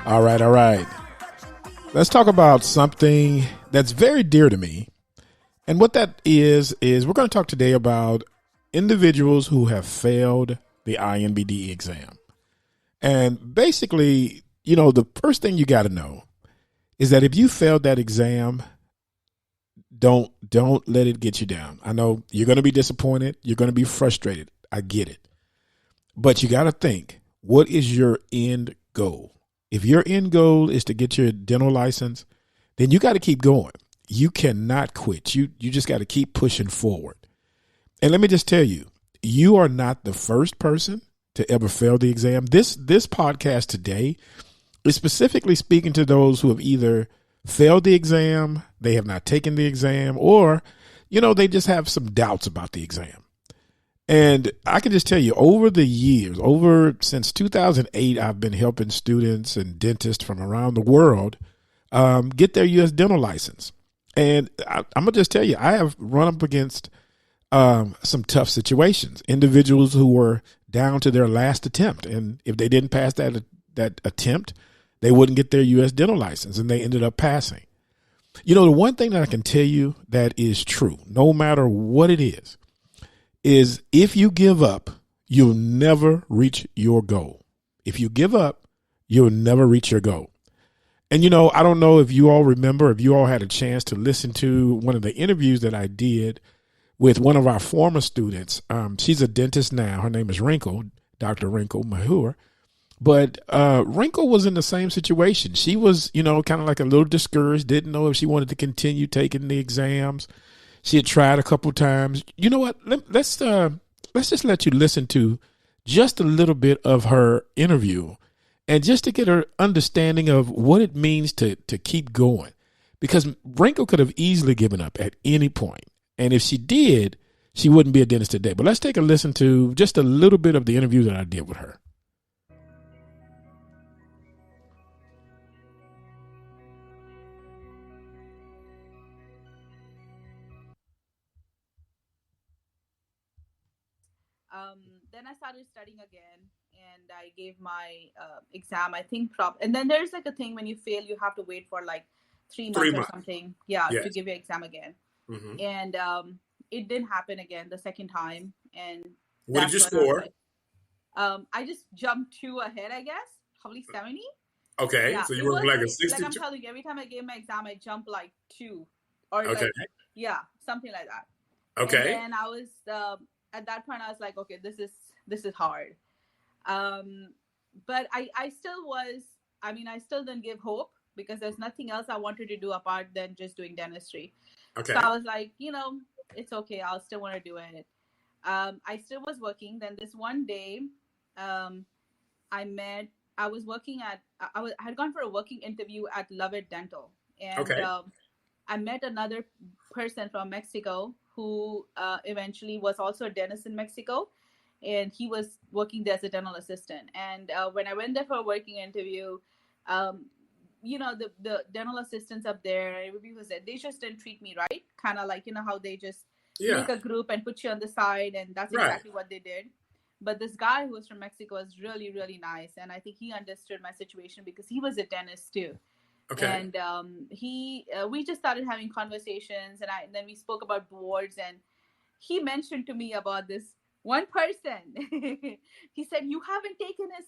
All right, all right. Let's talk about something that's very dear to me. And what that is we're going to talk today about individuals who have failed the INBDE exam. And basically, the first thing you got to know is that if you failed that exam, don't let it get you down. I know you're going to be disappointed. You're going to be frustrated. I get it. But you got to think, what is your end goal? If your end goal is to get your dental license, then you got to keep going. You cannot quit. You just got to keep pushing forward. And let me just tell you, you are not the first person to ever fail the exam. This podcast today is specifically speaking to those who have either failed the exam, they have not taken the exam, or, they just have some doubts about the exam. And I can just tell you, over the years, since 2008, I've been helping students and dentists from around the world get their U.S. dental license. And I'm going to just tell you, I have run up against some tough situations, individuals who were down to their last attempt. And if they didn't pass that attempt, they wouldn't get their U.S. dental license, and they ended up passing. The one thing that I can tell you that is true, no matter what it is if you give up, you'll never reach your goal. If you give up, you'll never reach your goal. And, I don't know if you all remember, if you all had a chance to listen to one of the interviews that I did with one of our former students. She's a dentist now. Her name is Wrinkle, Dr. Wrinkle Mahur. But Wrinkle was in the same situation. She was, kind of like a little discouraged, didn't know if she wanted to continue taking the exams. She had tried a couple times. You know what? Let's just let you listen to just a little bit of her interview, and just to get her understanding of what it means to keep going. Because Wrinkle could have easily given up at any point. And if she did, she wouldn't be a dentist today. But let's take a listen to just a little bit of the interview that I did with her. Then I started studying again, and I gave my exam. I think and then there's like a thing when you fail, you have to wait for like 3 months or something, to give your exam again. Mm-hmm. And it didn't happen again the second time. And what did you score? I just jumped 2 ahead, I guess, probably 70. Okay, yeah, so you were like a 60. Like I'm telling you, every time I gave my exam, I jumped like 2, or something like that. Okay, and then I was at that point, I was like, okay, this is hard. But I still didn't give hope, because there's nothing else I wanted to do apart than just doing dentistry. Okay. So I was like, it's okay. I'll still want to do it. I still was working. Then this one day, I had gone for a working interview at Lovett Dental. And I met another person from Mexico who eventually was also a dentist in Mexico, and he was working there as a dental assistant. And when I went there for a working interview, the dental assistants up there, they just didn't treat me right. Kind of like, how they just make a group and put you on the side, and that's exactly what they did. But this guy who was from Mexico was really, really nice, and I think he understood my situation because he was a dentist too. Okay. And we just started having conversations, and then we spoke about boards, and he mentioned to me about this one person. He said, "You haven't taken his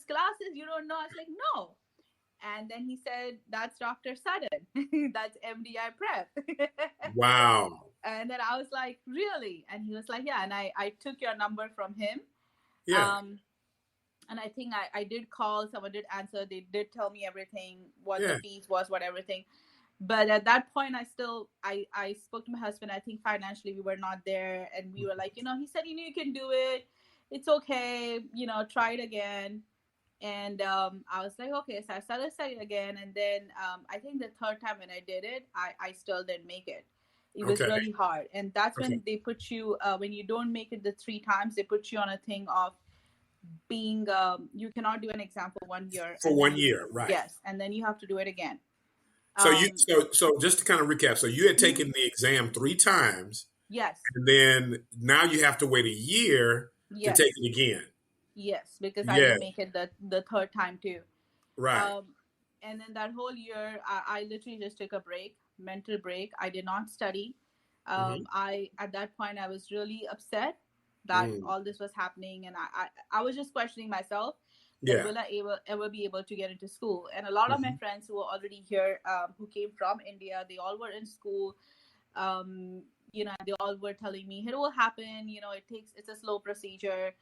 classes. You don't know." I was like, "No." And then he said, "That's Dr. Sutton. That's MDI Prep." Wow. And then I was like, "Really?" And he was like, "Yeah." And I took your number from him. Yeah. And I think I did call. Someone did answer. They did tell me everything, what the fees was, what everything. But at that point, I spoke to my husband. I think financially we were not there. And we were like, he said, you can do it. It's okay. Try it again. And I was like, okay. So I started studying again. And then I think the third time when I did it, I still didn't make it. It was really hard. And that's when they put you, when you don't make it the 3 times, they put you on a thing of being you cannot do an exam for 1 year. For 1 year, right? Yes, and then you have to do it again. So so just to kind of recap, so you had taken the exam 3 times. Yes. And then now you have to wait a year to take it again. Yes, because I didn't make it the third time too. Right. And then that whole year, I literally just took a break, mental break. I did not study. Mm-hmm. At that point, I was really upset that Mm. all this was happening, and I was just questioning myself that Yeah. will I ever be able to get into school? And a lot of my Mm-hmm. friends who were already here, who came from India, they all were in school. They all were telling me it will happen. It's a slow procedure,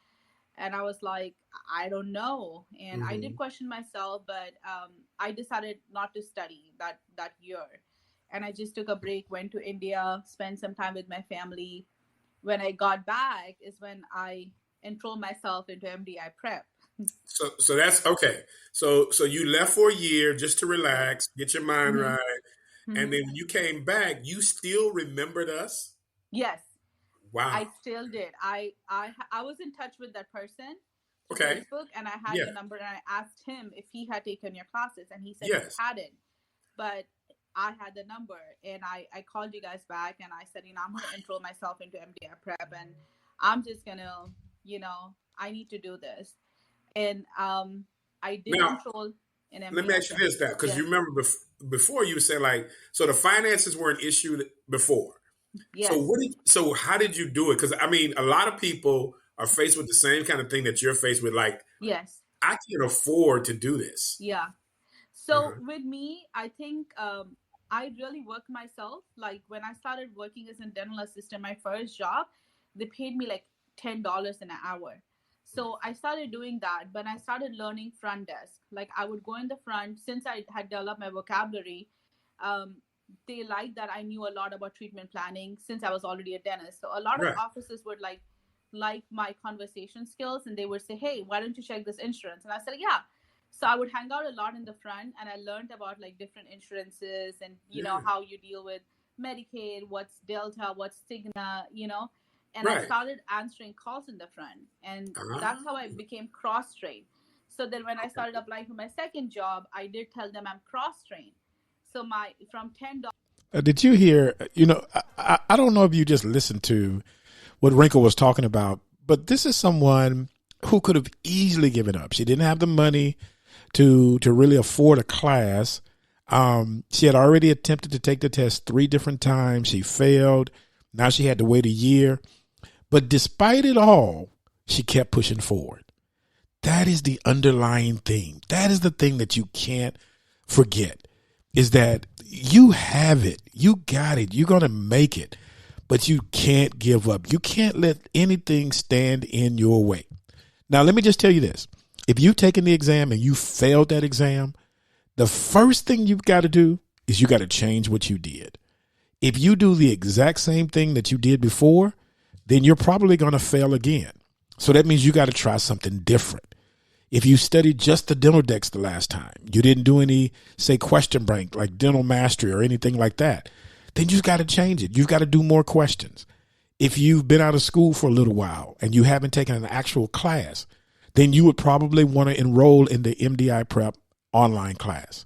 and I was like, I don't know. And I Mm-hmm. did question myself, but I decided not to study that year, and I just took a break, went to India, spent some time with my family. When I got back is when I enrolled myself into MDI Prep. So that's okay. So you left for a year just to Yes. relax, get your mind Mm-hmm. right, and Mm-hmm. then when you came back, you still remembered us. Yes, Wow. I still did. I was in touch with that person through Okay. Facebook, and I had Yeah. your number, and I asked him if he had taken your classes, and he said he Yes. hadn't. But I had the number, and I called you guys back, and I said, I'm going to enroll myself into MDI Prep, and I'm just going to, I need to do this. And I did Now, enroll in let me MDI ask you Prep. this now, because Yes, you remember before you said like, so the finances were an issue before. yes, So how did you do it? Because I mean, a lot of people are faced with the same kind of thing that you're faced with. Like, yes, I can't afford to do this. yeah. So Uh-huh. with me, I think I really worked myself. Like when I started working as a dental assistant, my first job, they paid me like $10 an hour. So I started doing that, but I started learning front desk. Like I would go in the front since I had developed my vocabulary. Um, they liked that I knew a lot about treatment planning since I was already a dentist. So a lot of Right. offices would like my conversation skills, and they would say, "Hey, why don't you check this insurance?" And I said, "Yeah." So I would hang out a lot in the front, and I learned about like different insurances and Yeah. how you deal with Medicaid, what's Delta, what's Cigna, and I Right. started answering calls in the front, and that's how I Ah. became cross trained. So then when I started applying for my second job, I did tell them I'm cross trained. So my from $10. Did you hear? I don't know if you just listened to what Wrinkle was talking about, but this is someone who could have easily given up. She didn't have the money to really afford a class. She had already attempted to take the test 3 different times. She failed. Now she had to wait a year. But despite it all, she kept pushing forward. That is the underlying thing. That is the thing that you can't forget, is that you have it. You got it. You're going to make it. But you can't give up. You can't let anything stand in your way. Now, let me just tell you this. If you've taken the exam and you failed that exam, the first thing you've got to do is you got to change what you did. If you do the exact same thing that you did before, then you're probably going to fail again. So that means you got to try something different. If you studied just the dental decks the last time, you didn't do any, say, question bank like dental mastery or anything like that, then you've got to change it. You've got to do more questions. If you've been out of school for a little while and you haven't taken an actual class, then you would probably want to enroll in the MDI Prep online class.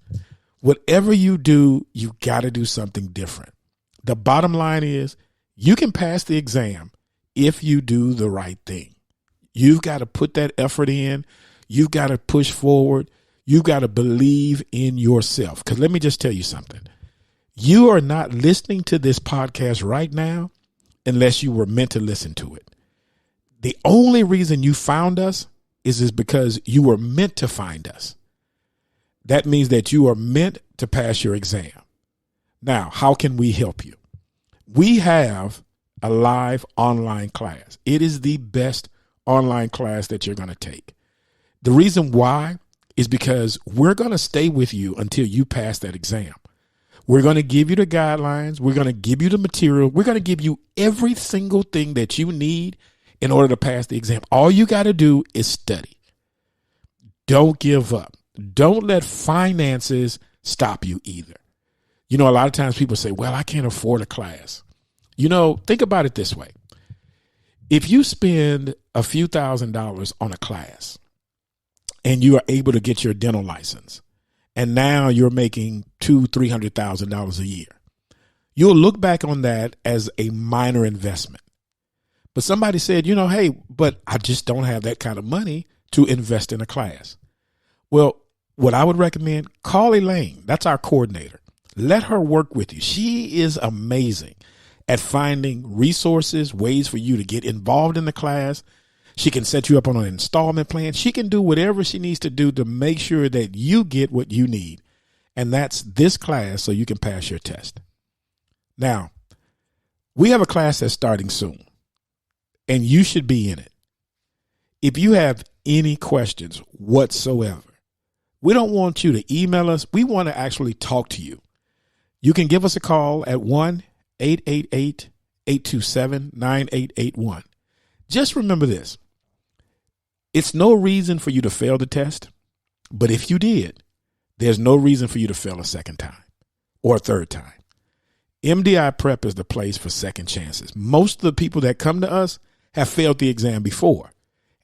Whatever you do, you've got to do something different. The bottom line is you can pass the exam if you do the right thing. You've got to put that effort in. You've got to push forward. You've got to believe in yourself. Because let me just tell you something. You are not listening to this podcast right now unless you were meant to listen to it. The only reason you found us is because you were meant to find us. That means that you are meant to pass your exam. Now, how can we help you? We have a live online class. It is the best online class that you're going to take. The reason why is because we're going to stay with you until you pass that exam. We're going to give you the guidelines. We're going to give you the material. We're going to give you every single thing that you need in order to pass the exam. All you got to do is study. Don't give up. Don't let finances stop you either. A lot of times people say, well, I can't afford a class. Think about it this way. If you spend a few $1,000s on a class and you are able to get your dental license, and now you're making $200,000-$300,000 a year, you'll look back on that as a minor investment. But somebody said, hey, but I just don't have that kind of money to invest in a class. Well, what I would recommend, call Elaine. That's our coordinator. Let her work with you. She is amazing at finding resources, ways for you to get involved in the class. She can set you up on an installment plan. She can do whatever she needs to do to make sure that you get what you need. And that's this class so you can pass your test. Now, we have a class that's starting soon, and you should be in it. If you have any questions whatsoever, we don't want you to email us. We want to actually talk to you. You can give us a call at 1-888-827-9881. Just remember this. It's no reason for you to fail the test, but if you did, there's no reason for you to fail a second time or a third time. MDI Prep is the place for second chances. Most of the people that come to us have failed the exam before,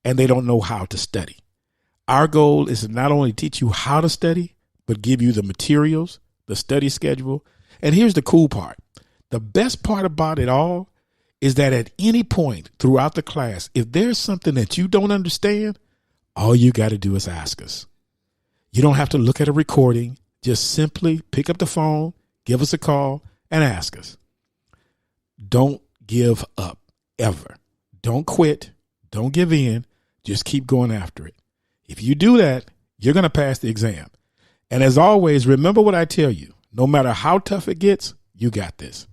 and they don't know how to study. Our goal is to not only teach you how to study, but give you the materials, the study schedule. And here's the cool part. The best part about it all is that at any point throughout the class, if there's something that you don't understand, all you got to do is ask us. You don't have to look at a recording. Just simply pick up the phone, give us a call, and ask us. Don't give up, ever. Don't quit. Don't give in. Just keep going after it. If you do that, you're going to pass the exam. And as always, remember what I tell you. No matter how tough it gets, you got this.